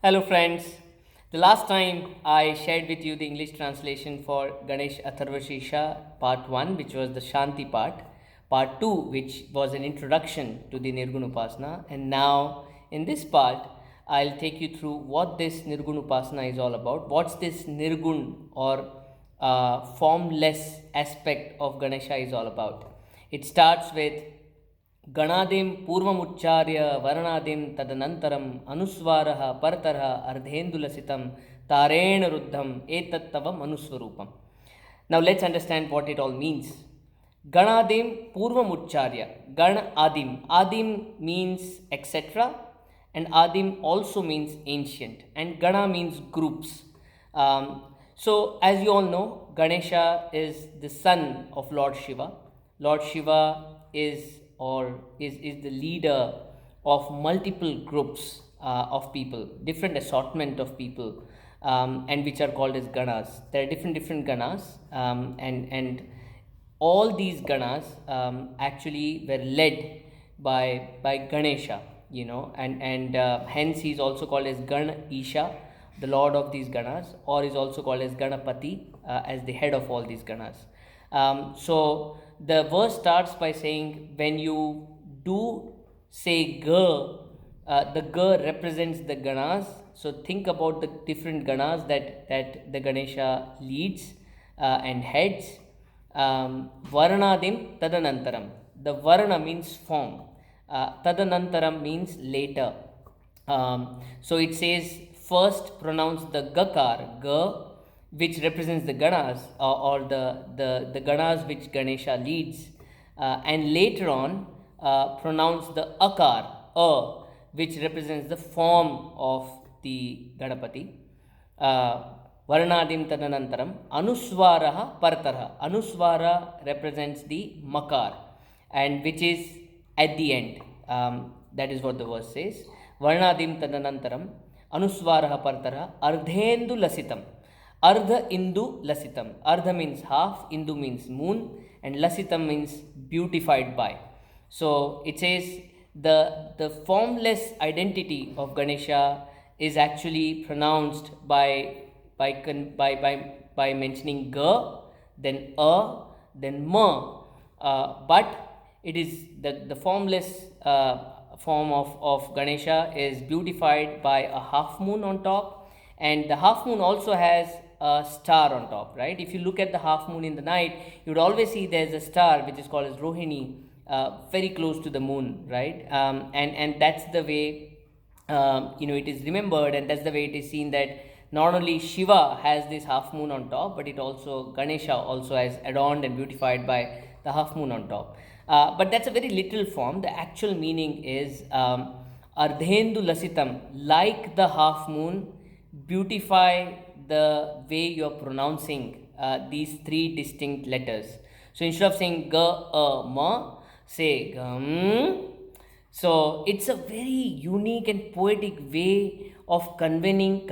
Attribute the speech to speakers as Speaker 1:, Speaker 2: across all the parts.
Speaker 1: Hello, friends. The last time I shared with you the English translation for Ganesh Atharvashirsha part 1, which was the Shanti part 2, which was an introduction to the Nirguna Upasana, and now in this part, I'll take you through what this Nirguna Upasana is all about. What's this Nirgun or formless aspect of Ganesha is all about. It starts with गणादिं पूर्वमुच्चार्य वर्णादिं तदनन्तरम् अनुस्वारः परतरः अर्धेन्दुलसितं तारेण रुद्धम् एतत्तव मनुस्वरूपम्. Now let's understand what it all means. Ganadim Purvamucharya. Gan Adim. Adim means etc. and Adim also means ancient. And Gana means groups. So, as you all know, Ganesha is the son of Lord Shiva. Lord Shiva is the leader of multiple groups of people, different assortment of people, and which are called as ganas. There are different ganas, and all these ganas actually were led by Ganesha, and hence he is also called as Isha, the lord of these ganas, or is also called as Ganapati, as the head of all these ganas. So the verse starts by saying, when you do say Ga, the Ga represents the ganas. So think about the different ganas that the Ganesha leads and heads. Varanadim tadanantaram. The Varana means form. Tadanantaram means later. So it says, first pronounce the Gakar, Ga, which represents the ganas or the ganas which Ganesha leads, and later on pronounce the akar, which represents the form of the Ganapati. Varnadim tadanantaram anuswaraha partarha. Anuswara represents the makar, and which is at the end. That is what the verse says. Varnadim tadanantaram anuswaraha partarha ardhendu lasitam. Ardha Indu Lasitam. Ardha means half, Indu means moon, and Lasitam means beautified by. So it says the formless identity of Ganesha is actually pronounced by mentioning Ga, then then Ma. But it is the formless form of Ganesha is beautified by a half moon on top, and the half moon also has a star on top, right? If you look at the half moon in the night, you would always see there's a star which is called as Rohini, very close to the moon, right? And that's the way it is remembered, and that's the way it is seen, that not only Shiva has this half moon on top, but it also Ganesha also has adorned and beautified by the half moon on top. But that's a very literal form. The actual meaning is Ardhendu Lasitam, like the half moon, beautify the way you're pronouncing these three distinct letters. So instead of saying Ga, Ma, say Gam. So it's a very unique and poetic way of conveying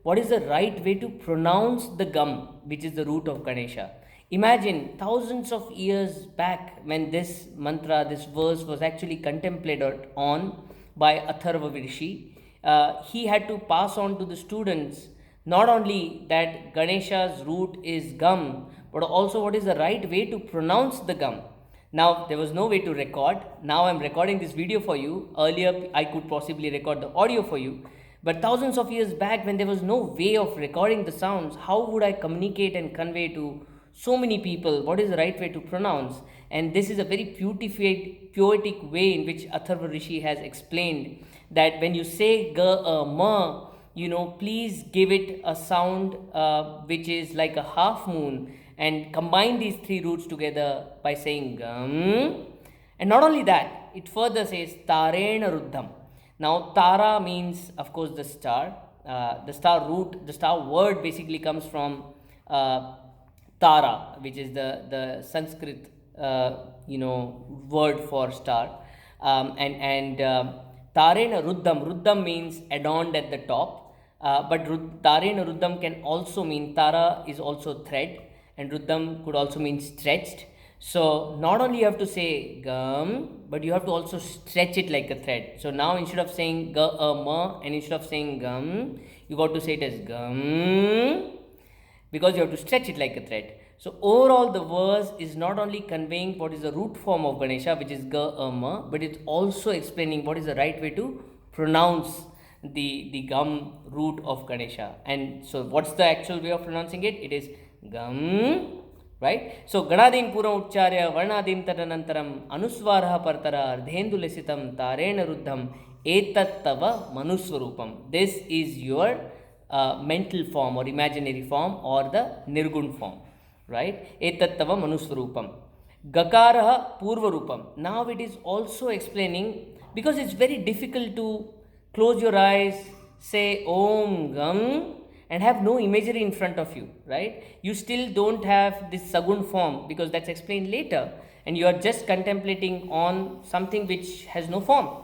Speaker 1: what is the right way to pronounce the Gam, which is the root of Ganesha. Imagine thousands of years back when this mantra, this verse was actually contemplated on by Atharva Veda. He had to pass on to the students not only that Ganesha's root is Gam, but also what is the right way to pronounce the Gam. Now, there was no way to record. Now I'm recording this video for you. Earlier, I could possibly record the audio for you. But thousands of years back, when there was no way of recording the sounds, how would I communicate and convey to so many people what is the right way to pronounce? And this is a very poetic way in which Atharva Rishi has explained that when you say Ga, Ma, please give it a sound which is like a half moon, and combine these three roots together by saying Gam. And not only that, it further says Tarena Ruddham. Now, Tara means, of course, the star. The star root, the star word basically comes from Tara, which is the Sanskrit, word for star. And Tarena Ruddham. Ruddham means adorned at the top. But Tarena Ruddham can also mean, Tara is also thread, and Ruddham could also mean stretched. So not only you have to say gum, but you have to also stretch it like a thread. So now instead of saying ga a ma, and instead of saying gum, you got to say it as gum, because you have to stretch it like a thread. So overall, the verse is not only conveying what is the root form of Ganesha, which is ga a ma, but it's also explaining what is the right way to pronounce the gum root of Ganesha. And so what's the actual way of pronouncing it? It is gum, right? So Ganadim Puram Ucharya Varnadim Tadanantaram Anuswaraha Partara Ardhendulesitam Tarena Ruddham Etattava Manuswarupam. This is your mental form or imaginary form or the Nirgun form, right? Etattava Manuswarupam. Gakaraha Purvarupam. Now it is also explaining, because it's very difficult to close your eyes, say Om Gam, and have no imagery in front of you, right? You still don't have this Sagun form, because that's explained later, and you are just contemplating on something which has no form.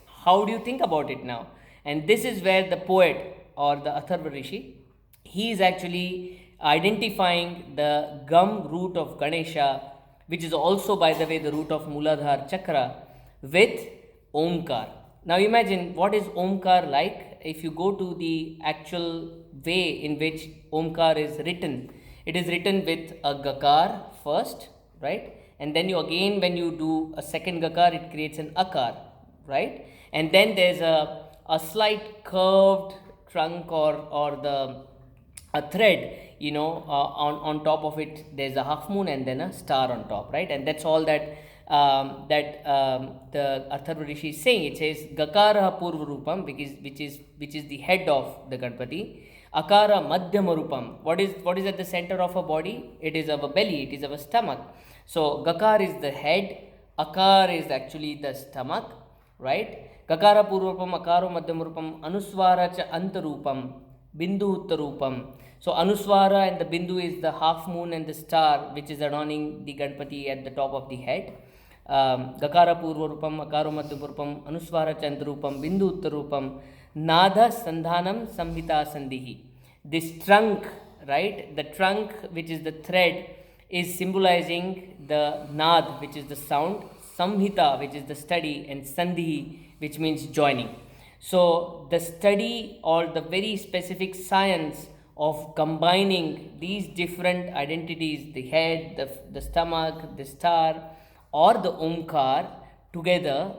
Speaker 1: How do you think about it now? And this is where the poet or the Atharva Rishi, he is actually identifying the gum root of Ganesha, which is also, by the way, the root of Muladhar Chakra, with Omkar. Now imagine what is Omkar like. If you go to the actual way in which Omkar is written, it is written with a Gakar first, right? And then you again, when you do a second Gakar, it creates an Akar, right? And then there's a slight curved trunk or a thread, on top of it there's a half moon and then a star on top, right? And that's all that the Atharva Rishi is saying. It says Gakara Purva Rupam, which is the head of the Ganpati. Akara Madhyama Rupam. What is at the center of a body? It is our belly, it is our stomach. So Gakar is the head, Akar is actually the stomach, right? Gakara Purvapam, Akaro Madhyamurupam, Anuswara cha Antarupam, Bindu Uttarupam. So Anuswara and the Bindu is the half moon and the star which is adorning the Ganpati at the top of the head. Gakara Purvarupam, Akaro Madhyamurupam, Anuswara cha Antarupam, Bindu Uttarupam, Nada Sandhanam Samhita Sandhihi. This trunk, right? The trunk, which is the thread, is symbolizing the Nad, which is the sound, Samhita, which is the study, and Sandhi, which means joining. So the study or the very specific science of combining these different identities, the head, the stomach, the star, or the Omkar together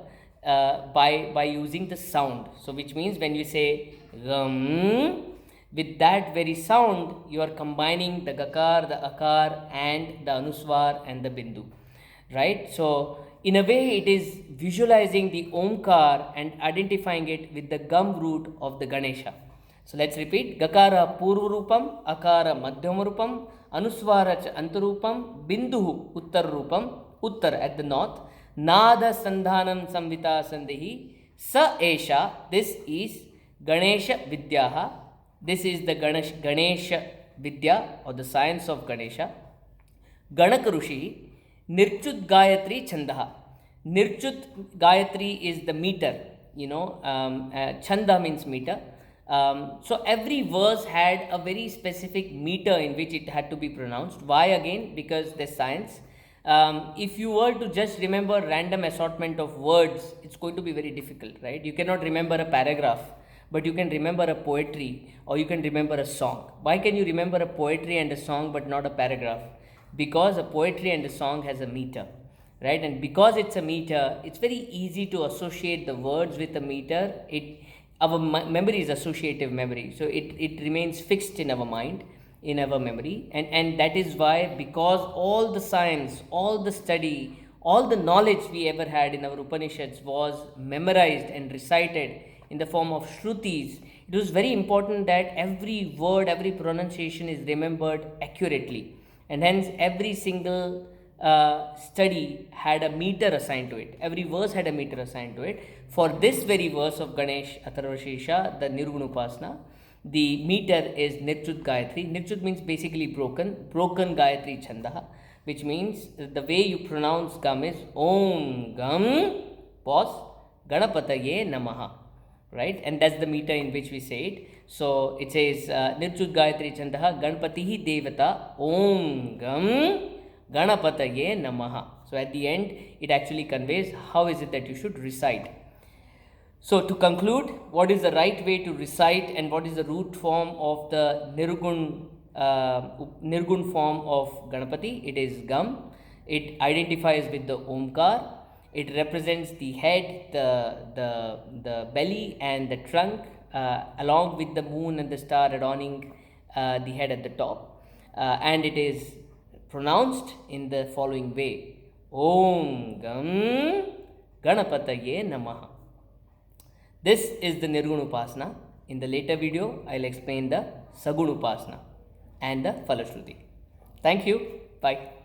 Speaker 1: by using the sound. So which means when you say with that very sound, you are combining the Gakar, the Akar, and the Anuswar and the Bindu, right? So in a way, it is visualizing the Omkar and identifying it with the gum root of the Ganesha. So let's repeat. Gakara Purvarupam, Akara Madhyamarupam, Anuswara cha Antarupam, Bindu Uttarupam, Uttar at the north, Nada Sandhanam Samvita Sandhi, Sa Esha, this is Ganesha Vidyaha, this is the Ganesha Vidya or the science of Ganesha. Ganakarushi, Nirchut Gayatri Chandaha. Nirchut Gayatri is the meter, Chanda means meter. So every verse had a very specific meter in which it had to be pronounced. Why again? Because there's science. If you were to just remember random assortment of words, it's going to be very difficult, right? You cannot remember a paragraph, but you can remember a poetry or you can remember a song. Why can you remember a poetry and a song but not a paragraph? Because a poetry and a song has a meter, right? And because it's a meter, it's very easy to associate the words with a meter. Our memory is associative memory, so it remains fixed in our mind, in our memory, and that is why, because all the science, all the study, all the knowledge we ever had in our Upanishads was memorized and recited in the form of Shrutis, it was very important that every word, every pronunciation is remembered accurately. And hence every single study had a meter assigned to it. Every verse had a meter assigned to it. For this very verse of Ganesh Atharvashirsha, the Nirguna Upasana, the meter is Nirchut Gayatri. Nirchut means basically broken Gayatri Chandaha, which means the way you pronounce Gam is Om Gam, pause, Ganapataye Namaha, right? And that's the meter in which we say it. So it says Nirchut Gayatri Chandaha Ganpatihi Devata Om Gam Ganapataye Namaha. So at the end, it actually conveys how is it that you should recite. So to conclude, what is the right way to recite and what is the root form of the Nirgun form of Ganapati? It is Gam. It identifies with the Omkar. It represents the head, the belly and the trunk, along with the moon and the star adorning the head at the top. And it is pronounced in the following way: Om Gam Ganapataye Namaha. This is the Nirguna Upasana. In the later video, I'll explain the Saguna Upasana and the Falashruti. Thank you. Bye.